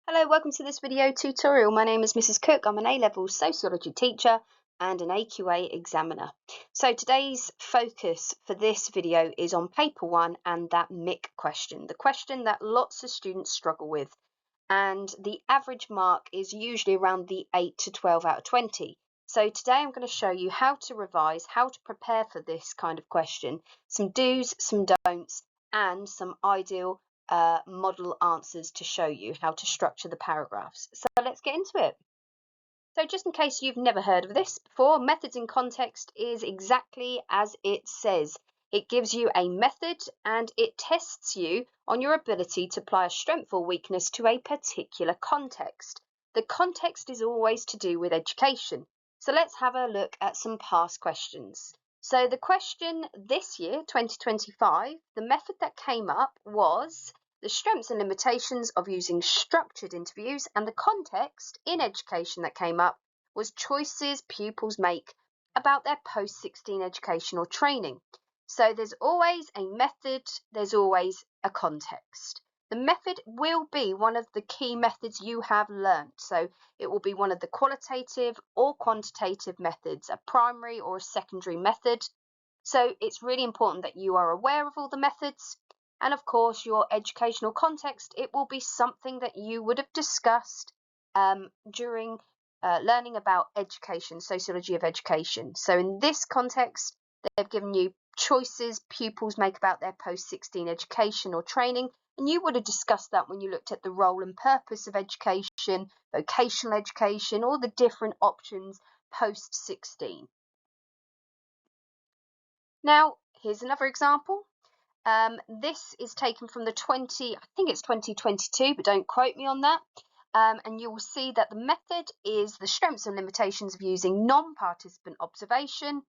Hello, welcome to this video tutorial. My name is Mrs. Cook. I'm an A-level sociology teacher and an AQA examiner. So today's focus for this video is on paper 1 and that MIC question, the question that lots of students struggle with. And the average mark is usually around the 8 to 12 out of 20. So today I'm going to show you how to revise, how to prepare for this kind of question, some do's, some don'ts, and some ideal model answers to show you how to structure the paragraphs. So let's get into it. So just in case you've never heard of this before, methods in context is exactly as it says. It gives you a method and it tests you on your ability to apply a strength or weakness to a particular context. The context is always to do with education. So let's have a look at some past questions. So the question this year, 2025, the method that came up was the strengths and limitations of using structured interviews, and the context in education that came up was choices pupils make about their post-16 education or training. So there's always a method, there's always a context. The method will be one of the key methods you have learnt. So it will be one of the qualitative or quantitative methods, a primary or a secondary method. So it's really important that you are aware of all the methods. And of course, your educational context, it will be something that you would have discussed during learning about education, sociology of education. So in this context, they've given you choices pupils make about their post-16 education or training, and you would have discussed that when you looked at the role and purpose of education, vocational education, or the different options post-16. Now, here's another example. This is taken from the 2022, but don't quote me on that. And you will see that the method is the strengths and limitations of using non-participant observation.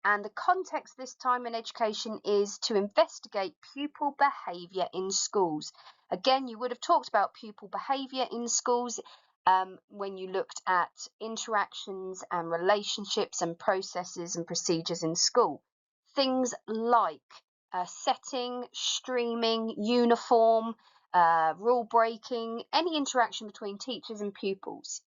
And the context this time in education is to investigate pupil behaviour in schools. Again, you would have talked about pupil behaviour in schools when you looked at interactions and relationships and processes and procedures in school. Things like setting, streaming, uniform, rule breaking, any interaction between teachers and pupils.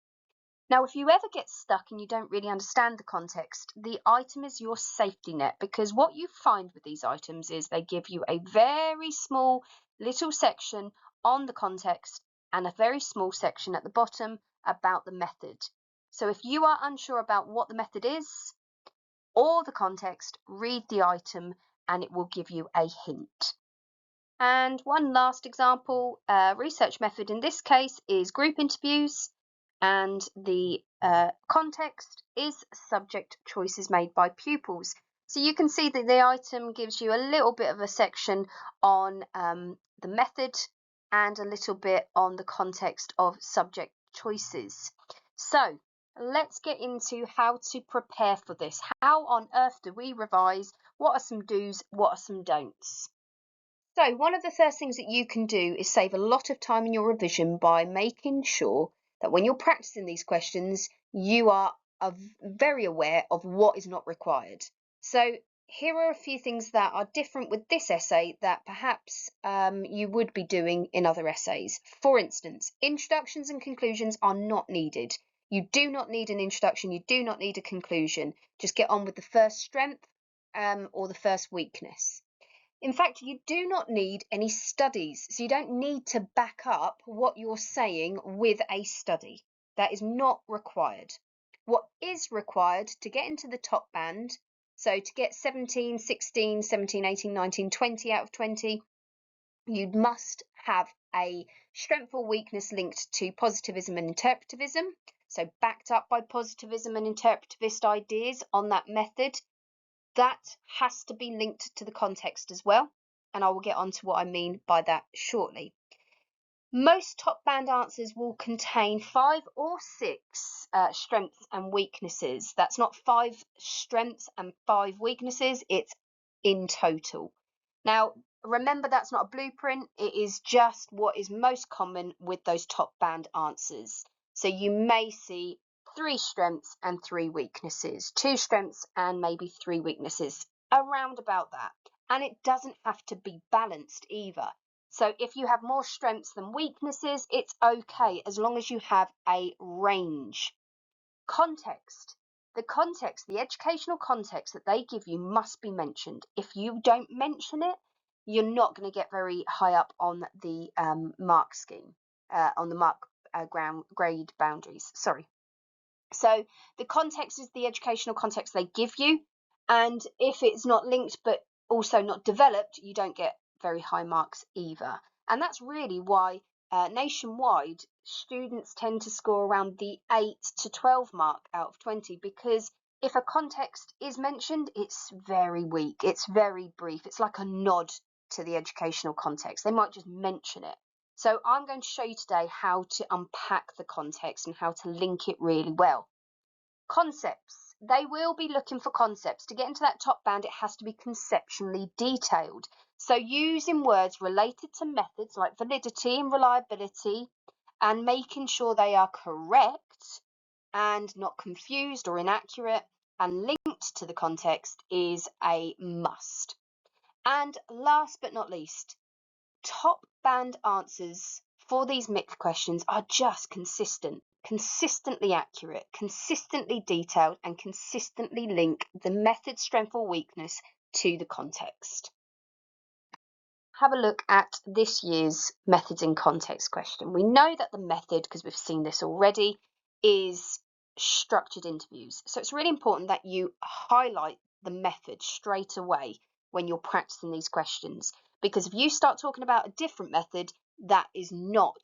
Now, if you ever get stuck and you don't really understand the context, the item is your safety net, because what you find with these items is they give you a very small little section on the context and a very small section at the bottom about the method. So if you are unsure about what the method is or the context, read the item and it will give you a hint. And one last example, research method in this case is group interviews, and the context is subject choices made by pupils. So you can see that the item gives you a little bit of a section on the method and a little bit on the context of subject choices. So let's get into how to prepare for this. How on earth do we revise? What are some do's? What are some don'ts? So one of the first things that you can do is save a lot of time in your revision by making sure that when you're practicing these questions, you are very aware of what is not required. So here are a few things that are different with this essay that perhaps you would be doing in other essays. For instance, introductions and conclusions are not needed. You do not need an introduction, you do not need a conclusion. Just get on with the first strength or the first weakness. In fact, you do not need any studies, so you don't need to back up what you're saying with a study. That is not required. What is required to get into the top band, so to get 17, 16, 17, 18, 19, 20 out of 20, you must have a strength or weakness linked to positivism and interpretivism, so backed up by positivism and interpretivist ideas on that method. That has to be linked to the context as well, and I will get on to what I mean by that shortly. Most top band answers will contain 5 or 6 strengths and weaknesses. That's not 5 strengths and 5 weaknesses, it's in total. Now, remember, that's not a blueprint, it is just what is most common with those top band answers. So you may see 3 strengths and 3 weaknesses, 2 strengths and maybe 3 weaknesses, around about that. And it doesn't have to be balanced either. So if you have more strengths than weaknesses, it's okay as long as you have a range. Context. The educational context that they give you must be mentioned. If you don't mention it, you're not going to get very high up on the mark scheme, on the mark grade boundaries. Sorry. So the context is the educational context they give you, and if it's not linked but also not developed, you don't get very high marks either. And that's really why nationwide students tend to score around the 8 to 12 mark out of 20, because if a context is mentioned, it's very weak, it's very brief, it's like a nod to the educational context. They might just mention it. So I'm going to show you today how to unpack the context and how to link it really well. Concepts. They will be looking for concepts. To get into that top band, it has to be conceptually detailed. So using words related to methods like validity and reliability, and making sure they are correct and not confused or inaccurate and linked to the context is a must. And last but not least, top band answers for these mixed questions are just consistently accurate, consistently detailed, and consistently link the method strength or weakness to the context. Have a look at this year's methods in context question. We know that the method, because we've seen this already, is structured interviews. So it's really important that you highlight the method straight away when you're practicing these questions, because if you start talking about a different method, that is not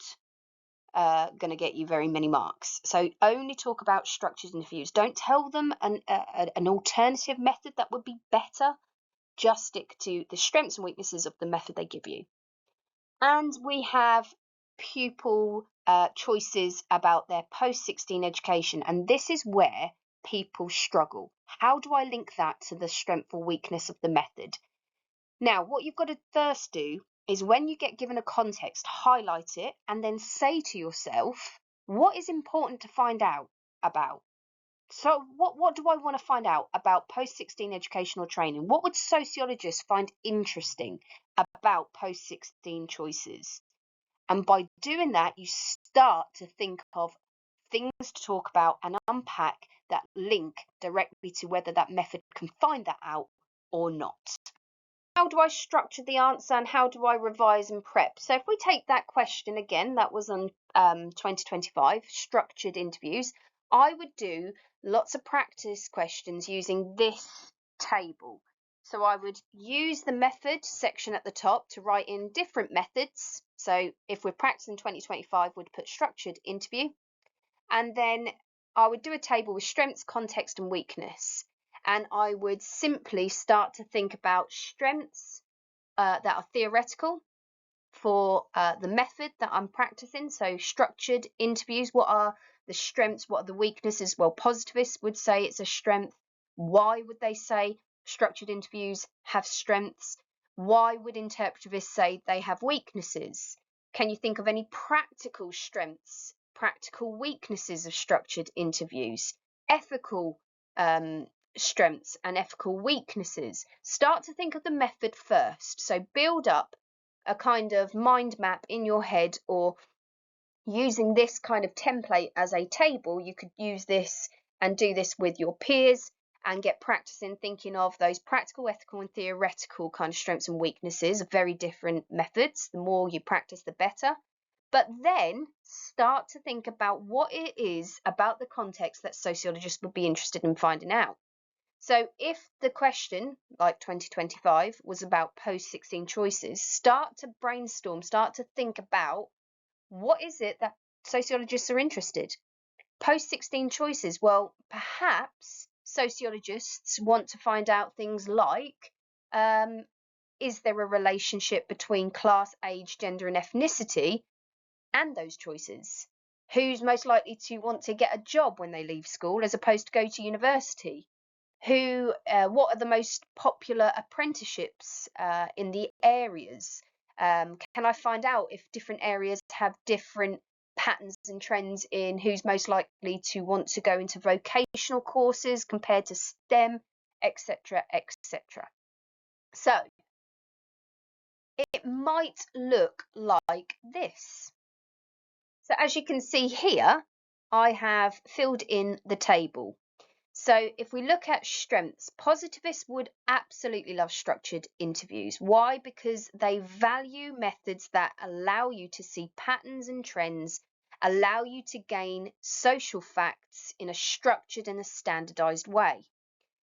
going to get you very many marks. So only talk about structured interviews. Don't tell them an alternative method that would be better. Just stick to the strengths and weaknesses of the method they give you. And we have pupil choices about their post-16 education, and this is where people struggle. How do I link that to the strength or weakness of the method? Now, what you've got to first do is, when you get given a context, highlight it and then say to yourself, what is important to find out about? So what do I want to find out about post-16 educational training? What would sociologists find interesting about post-16 choices? And by doing that, you start to think of things to talk about and unpack that link directly to whether that method can find that out or not. How do I structure the answer and how do I revise and prep? So if we take that question again, that was on 2025, structured interviews, I would do lots of practice questions using this table. So I would use the method section at the top to write in different methods. So if we're practicing 2025, we'd put structured interview. And then I would do a table with strengths, context, and weakness. And I would simply start to think about strengths that are theoretical for the method that I'm practicing. So structured interviews, what are the strengths, what are the weaknesses? Well, positivists would say it's a strength. Why would they say structured interviews have strengths? Why would interpretivists say they have weaknesses? Can you think of any practical strengths, practical weaknesses of structured interviews? Ethical strengths and ethical weaknesses. Start to think of the method first. So build up a kind of mind map in your head, or using this kind of template as a table, you could use this and do this with your peers and get practicing thinking of those practical, ethical, and theoretical kind of strengths and weaknesses of very different methods. The more you practice, the better. But then start to think about what it is about the context that sociologists would be interested in finding out. So if the question, like 2025, was about post-16 choices, start to brainstorm, start to think about what is it that sociologists are interested. Post-16 choices, well, perhaps sociologists want to find out things like, is there a relationship between class, age, gender, and ethnicity and those choices? Who's most likely to want to get a job when they leave school as opposed to go to university? What are the most popular apprenticeships in the areas? Can I find out if different areas have different patterns and trends in who's most likely to want to go into vocational courses compared to STEM, etc., etc. So it might look like this. So as you can see here, I have filled in the table. So if we look at strengths, positivists would absolutely love structured interviews. Why? Because they value methods that allow you to see patterns and trends, allow you to gain social facts in a structured and a standardized way.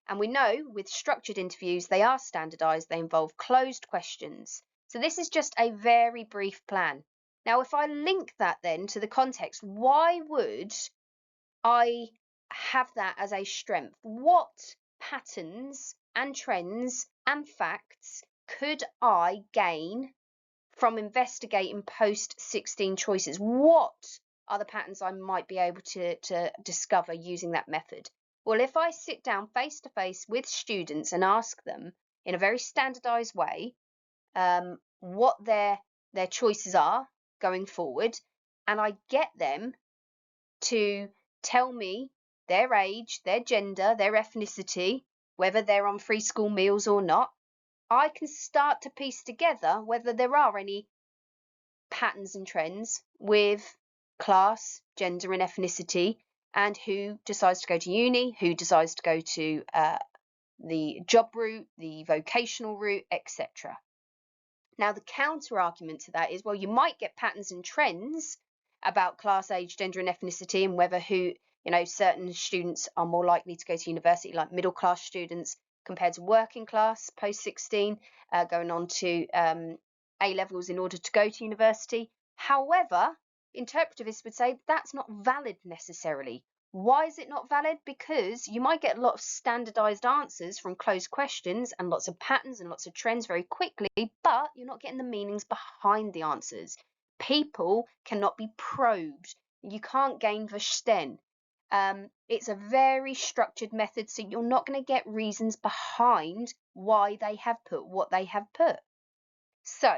And we know with structured interviews, they are standardized, they involve closed questions. So this is just a very brief plan. Now, if I link that then to the context, why would I have that as a strength? What patterns and trends and facts could I gain from investigating post 16 choices? What are the patterns I might be able to discover using that method? Well, if I sit down face to face with students and ask them in a very standardized way what their choices are going forward, and I get them to tell me their age, their gender, their ethnicity, whether they're on free school meals or not, I can start to piece together whether there are any patterns and trends with class, gender, and ethnicity, and who decides to go to uni, who decides to go to the job route, the vocational route, etc. Now, the counter argument to that is, well, you might get patterns and trends about class, age, gender, and ethnicity, and whether certain students are more likely to go to university, like middle class students compared to working class post 16, going on to A levels in order to go to university. However, interpretivists would say that's not valid necessarily. Why is it not valid? Because you might get a lot of standardized answers from closed questions and lots of patterns and lots of trends very quickly, but you're not getting the meanings behind the answers. People cannot be probed. You can't gain verstehen. It's a very structured method, so you're not going to get reasons behind why they have put what they have put. So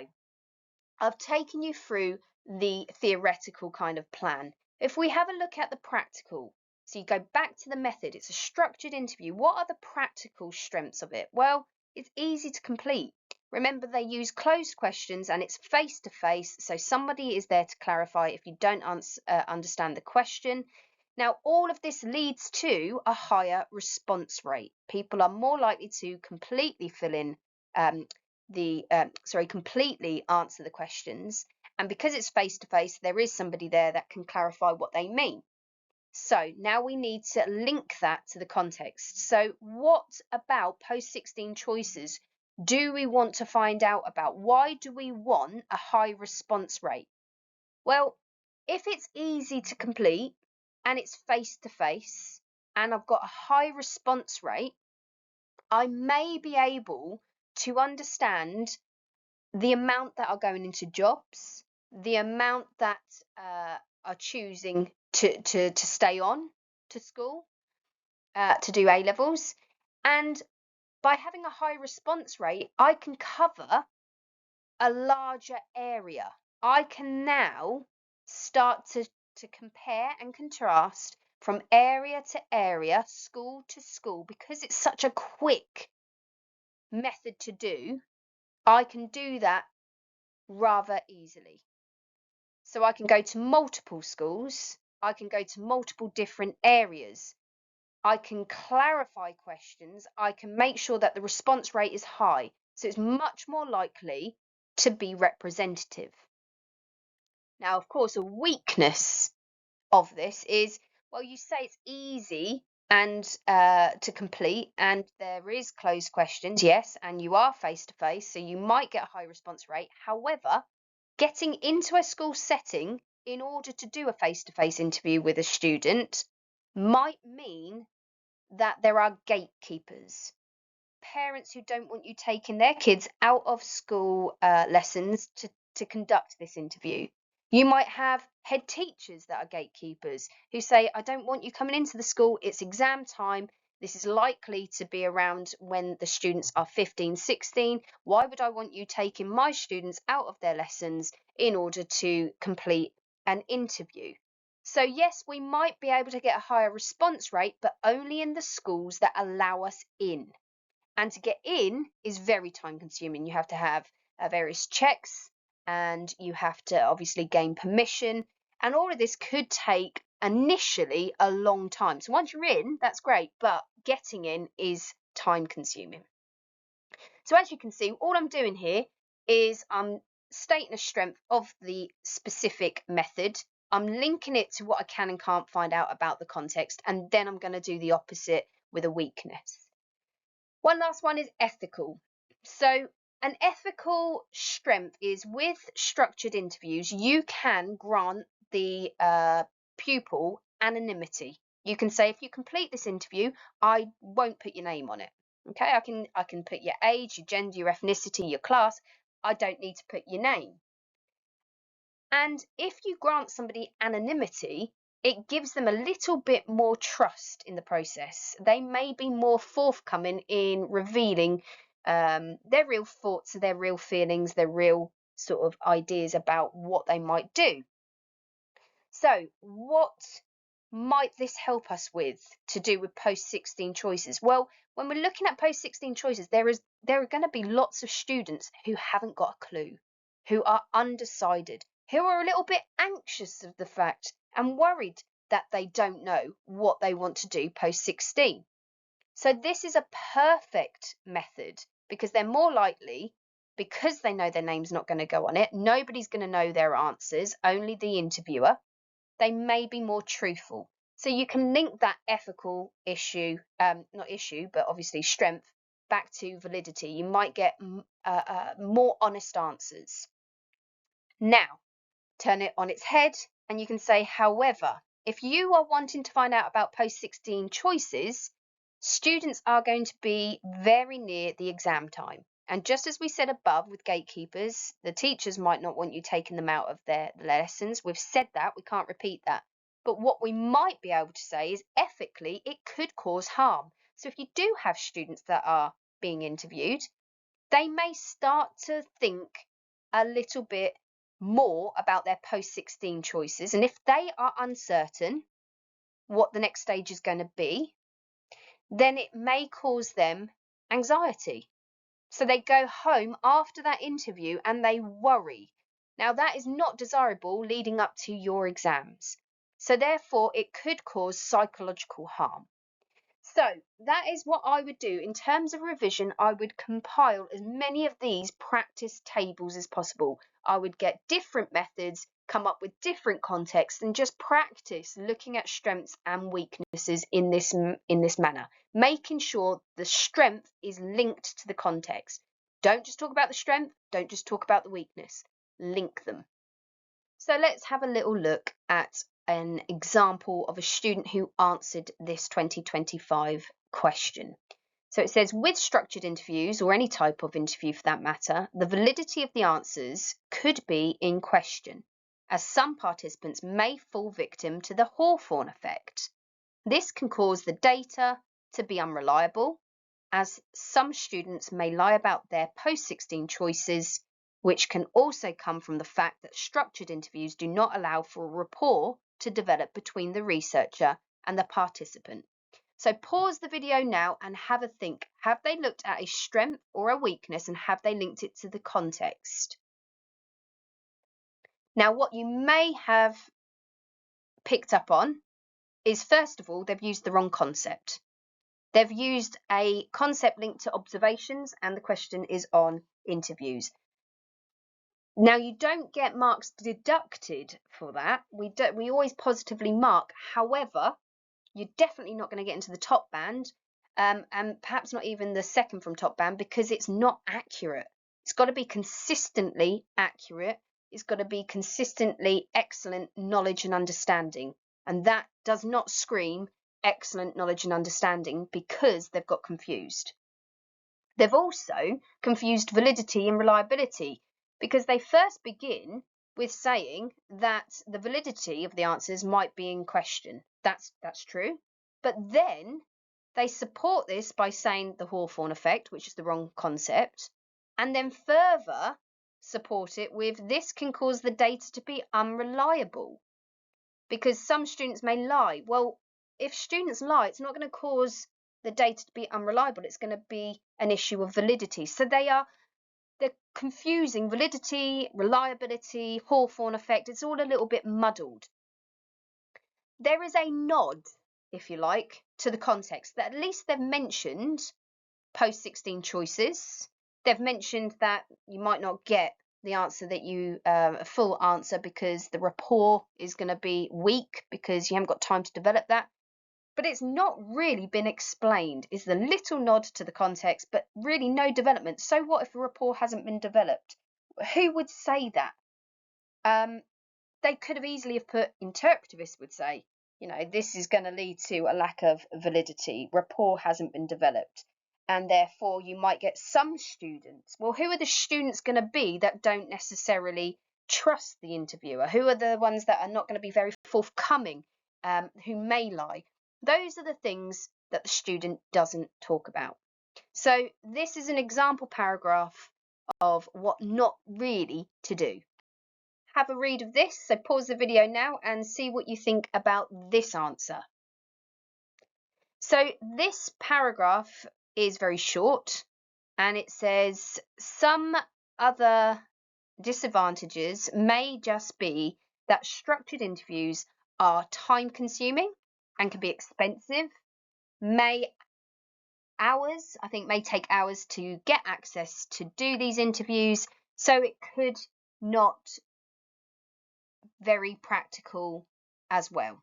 I've taken you through the theoretical kind of plan. If we have a look at the practical, so you go back to the method, it's a structured interview. What are the practical strengths of it? Well, it's easy to complete. Remember, they use closed questions and it's face to face, so somebody is there to clarify if you don't understand the question. Now, all of this leads to a higher response rate. People are more likely to completely fill in completely answer the questions. And because it's face to face, there is somebody there that can clarify what they mean. So now we need to link that to the context. So what about post 16 choices do we want to find out about? Why do we want a high response rate? Well, if it's easy to complete and it's face to face and I've got a high response rate, I may be able to understand the amount that are going into jobs, the amount that are choosing to stay on to school, to do A levels. And by having a high response rate, I can cover a larger area. I can now start to compare and contrast from area to area, school to school, because it's such a quick method to do. I can do that rather easily. So I can go to multiple schools, I can go to multiple different areas, I can clarify questions, I can make sure that the response rate is high, so it's much more likely to be representative. Now, of course, a weakness of this is, well, you say it's easy and to complete, and there is closed questions, yes, and you are face to face, so you might get a high response rate. However, getting into a school setting in order to do a face-to-face interview with a student might mean that there are gatekeepers, parents who don't want you taking their kids out of school lessons to conduct this interview. You might have head teachers that are gatekeepers who say, I don't want you coming into the school, it's exam time, this is likely to be around when the students are 15, 16. Why would I want you taking my students out of their lessons in order to complete an interview? So yes, we might be able to get a higher response rate, but only in the schools that allow us in. And to get in is very time consuming. You have to have various checks, and you have to obviously gain permission, and all of this could take initially a long time. So once you're in, that's great, but getting in is time consuming. So as you can see, all I'm doing here is I'm stating a strength of the specific method. I'm linking it to what I can and can't find out about the context, and then I'm going to do the opposite with a weakness. One last one is ethical. So an ethical strength is with structured interviews, you can grant the pupil anonymity. You can say, if you complete this interview, I won't put your name on it. Okay, I can put your age, your gender, your ethnicity, your class. I don't need to put your name. And if you grant somebody anonymity, it gives them a little bit more trust in the process. They may be more forthcoming in revealing their real thoughts, their real feelings, their real sort of ideas about what they might do. So what might this help us with to do with post-16 choices? Well, when we're looking at post-16 choices, there are going to be lots of students who haven't got a clue, who are undecided, who are a little bit anxious of the fact and worried that they don't know what they want to do post-16. So this is a perfect method because they're more likely, because they know their name's not going to go on it, nobody's going to know their answers, only the interviewer. They may be more truthful. So you can link that ethical issue, not issue, but obviously strength, back to validity. You might get more honest answers. Now, turn it on its head and you can say, however, if you are wanting to find out about post-16 choices, students are going to be very near the exam time. And just as we said above with gatekeepers, the teachers might not want you taking them out of their lessons. We've said that, we can't repeat that. But what we might be able to say is ethically, it could cause harm. So if you do have students that are being interviewed, they may start to think a little bit more about their post-16 choices. And if they are uncertain what the next stage is going to be, then it may cause them anxiety. So they go home after that interview and they worry. Now that is not desirable leading up to your exams. So therefore it could cause psychological harm. So that is what I would do. In terms of revision, I would compile as many of these practice tables as possible. I would get different methods, come up with different contexts, and just practice looking at strengths and weaknesses in this manner, making sure the strength is linked to the context. Don't just talk about the strength, don't just talk about the weakness, link them. So let's have a little look at an example of a student who answered this 2025 question. So it says, with structured interviews, or any type of interview for that matter, the validity of the answers could be in question, as some participants may fall victim to the Hawthorne effect. This can cause the data to be unreliable, as some students may lie about their post-16 choices, which can also come from the fact that structured interviews do not allow for a rapport to develop between the researcher and the participant. So pause the video now and have a think. Have they looked at a strength or a weakness, and have they linked it to the context? Now, what you may have picked up on is, first of all, they've used the wrong concept. They've used a concept linked to observations, and the question is on interviews. Now, you don't get marks deducted for that. We always positively mark. However, you're definitely not going to get into the top band, and perhaps not even the second from top band, because it's not accurate. It's got to be consistently accurate. It's got to be consistently excellent knowledge and understanding. And that does not scream excellent knowledge and understanding, because they've got confused. They've also confused validity and reliability, because they first begin with saying that the validity of the answers might be in question. That's true. But then they support this by saying the Hawthorne effect, which is the wrong concept, and then further support it with, this can cause the data to be unreliable, because some students may lie. Well, if students lie, it's not going to cause the data to be unreliable. It's going to be an issue of validity. So they are they're confusing validity, reliability, Hawthorne effect. It's all a little bit muddled. There is a nod, if you like, to the context that at least they've mentioned post-16 choices. They've mentioned that you might not get the answer that you, a full answer, because the rapport is going to be weak because you haven't got time to develop that. But it's not really been explained. Is the little nod to the context, but really no development. So what if a rapport hasn't been developed? Who would say that? They could have easily have put, interpretivists would say, you know, this is going to lead to a lack of validity. Rapport hasn't been developed. And therefore you might get some students. Well, who are the students going to be that don't necessarily trust the interviewer? Who are the ones that are not going to be very forthcoming, who may lie? Those are the things that the student doesn't talk about. So this is an example paragraph of what not really to do. Have a read of this. So pause the video now and see what you think about this answer. So this paragraph is very short and it says some other disadvantages may just be that structured interviews are time consuming and can be expensive, may take hours to get access to do these interviews, so it could not very practical as well.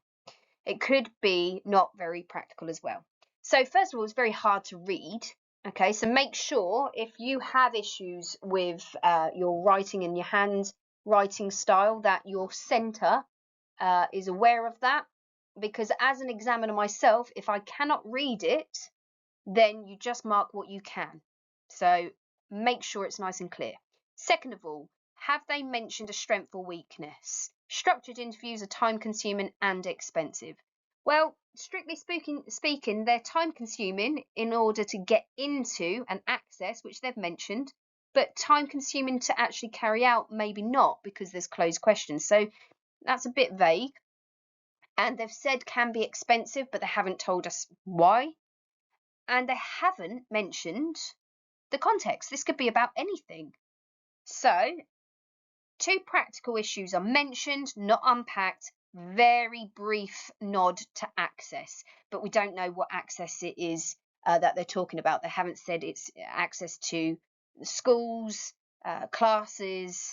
It could be not very practical as well. So first of all, it's very hard to read. Okay, so make sure if you have issues with your writing and your handwriting style that your centre is aware of that, because as an examiner myself, if I cannot read it, then you just mark what you can. So make sure it's nice and clear. Second of all, have they mentioned a strength or weakness? Structured interviews are time consuming and expensive. Well, strictly speaking, they're time consuming in order to get into and access, which they've mentioned, but time consuming to actually carry out, maybe not, because there's closed questions. So that's a bit vague. And they've said can be expensive, but they haven't told us why. And they haven't mentioned the context. This could be about anything. So, two practical issues are mentioned, not unpacked, very brief nod to access, but we don't know what access it is that they're talking about. They haven't said it's access to schools, classes,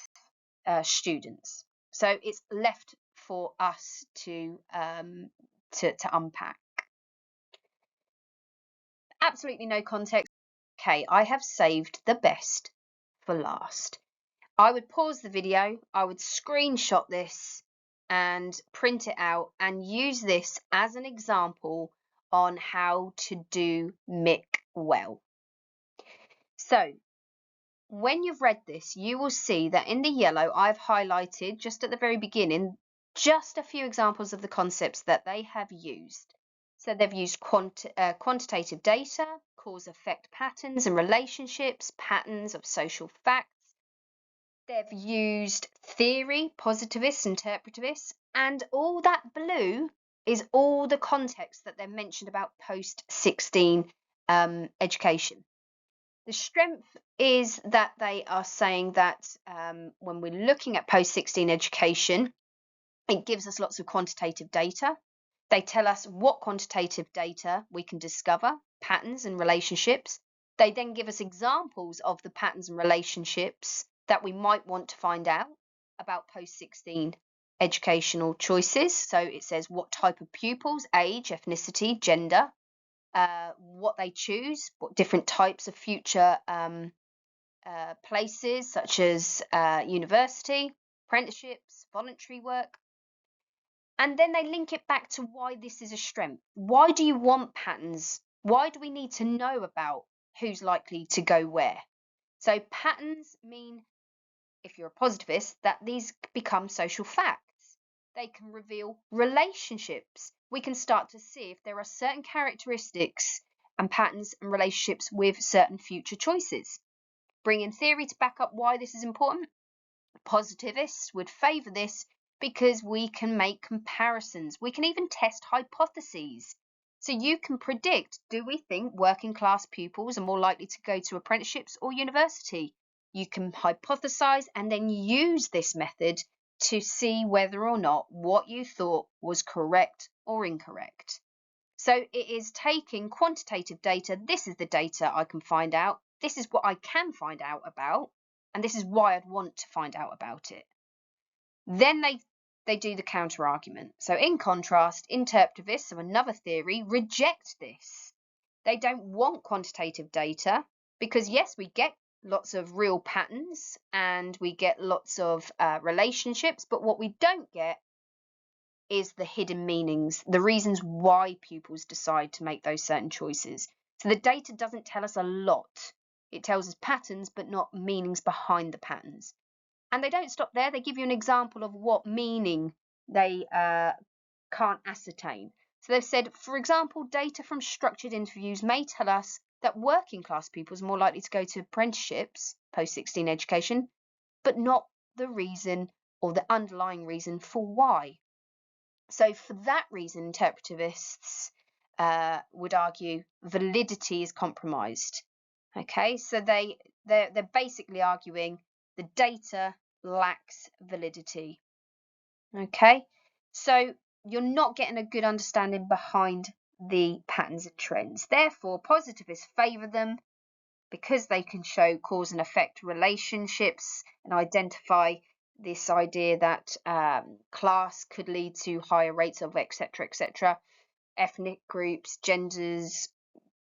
students. So it's left for us to unpack. Absolutely no context. Okay, I have saved the best for last. I would pause the video, I would screenshot this and print it out and use this as an example on how to do MIC well. So when you've read this, you will see that in the yellow I've highlighted just at the very beginning just a few examples of the concepts that they have used. So they've used quantitative data, cause-effect patterns and relationships, patterns of social facts. They've used theory, positivists, interpretivists, and all that blue is all the context that they've mentioned about post-16 education. The strength is that they are saying that when we're looking at post-16 education, it gives us lots of quantitative data. They tell us what quantitative data we can discover, patterns and relationships. They then give us examples of the patterns and relationships that we might want to find out about post-16 educational choices. So it says what type of pupils, age, ethnicity, gender, what they choose, what different types of future places, such as university, apprenticeships, voluntary work. And then they link it back to why this is a strength. Why do you want patterns? Why do we need to know about who's likely to go where? So patterns mean, if you're a positivist, that these become social facts. They can reveal relationships. We can start to see if there are certain characteristics and patterns and relationships with certain future choices. Bring in theory to back up why this is important. Positivists would favour this because we can make comparisons. We can even test hypotheses. So you can predict, do we think working class pupils are more likely to go to apprenticeships or university? You can hypothesize and then use this method to see whether or not what you thought was correct or incorrect. So it is taking quantitative data. This is the data I can find out. This is what I can find out about. And this is why I'd want to find out about it. Then they do the counter argument. So in contrast, interpretivists, so another theory, reject this. They don't want quantitative data because, yes, we get lots of real patterns and we get lots of relationships, but what we don't get is the hidden meanings, the reasons why pupils decide to make those certain choices. So the data doesn't tell us a lot. It tells us patterns, but not meanings behind the patterns. And they don't stop there. They give you an example of what meaning they can't ascertain. So they've said, for example, data from structured interviews may tell us that working class pupils are more likely to go to apprenticeships, post-16 education, but not the reason or the underlying reason for why. So for that reason, interpretivists would argue validity is compromised. Okay, so they're basically arguing the data lacks validity. Okay, so you're not getting a good understanding behind the patterns and trends. Therefore, positivists favour them because they can show cause and effect relationships and identify this idea that class could lead to higher rates of etc., etc., ethnic groups, genders,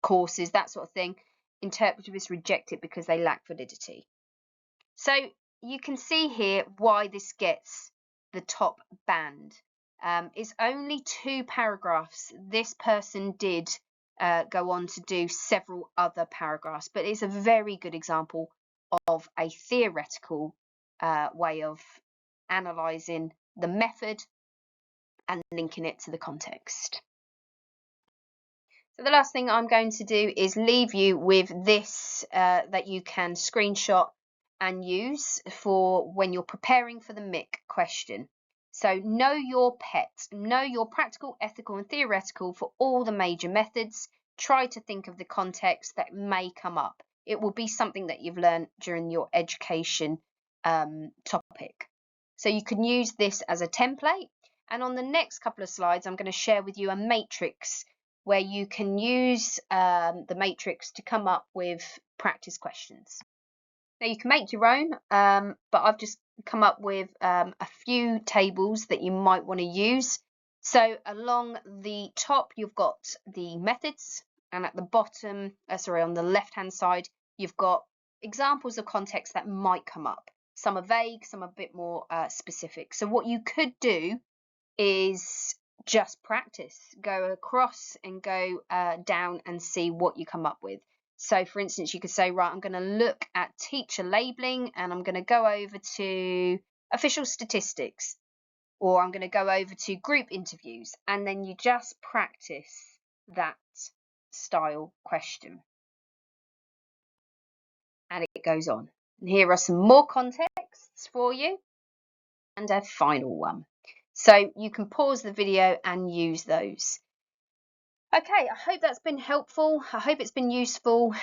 courses, that sort of thing. Interpretivists reject it because they lack validity. So you can see here why this gets the top band. It's only 2 paragraphs. This person did go on to do several other paragraphs, but it's a very good example of a theoretical way of analysing the method and linking it to the context. So the last thing I'm going to do is leave you with this that you can screenshot and use for when you're preparing for the MIC question. So know your PET, know your practical, ethical and theoretical for all the major methods. Try to think of the context that may come up. It will be something that you've learned during your education topic. So you can use this as a template. And on the next couple of slides, I'm going to share with you a matrix where you can use the matrix to come up with practice questions. Now you can make your own, but I've just come up with a few tables that you might want to use. So along the top, you've got the methods, and at the bottom, on the left-hand side, you've got examples of context that might come up. Some are vague, some are a bit more specific. So what you could do is just practice, go across and go down and see what you come up with. So for instance, you could say, right, I'm going to look at teacher labelling and I'm going to go over to official statistics, or I'm going to go over to group interviews, and then you just practice that style question. And it goes on. And here are some more contexts for you and a final one. So you can pause the video and use those. Okay, I hope that's been helpful. I hope it's been useful.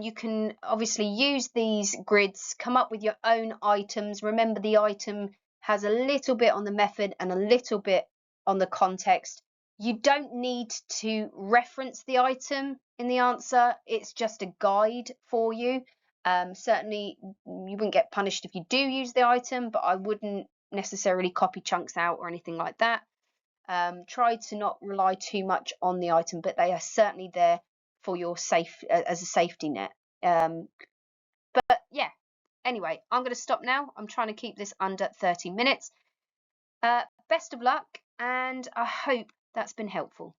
You can obviously use these grids, come up with your own items. Remember, the item has a little bit on the method and a little bit on the context. You don't need to reference the item in the answer. It's just a guide for you. Certainly, you wouldn't get punished if you do use the item, but I wouldn't necessarily copy chunks out or anything like that. Try to not rely too much on the item, but they are certainly there for your as a safety net. But yeah, anyway, I'm going to stop now. I'm trying to keep this under 30 minutes. Best of luck, and I hope that's been helpful.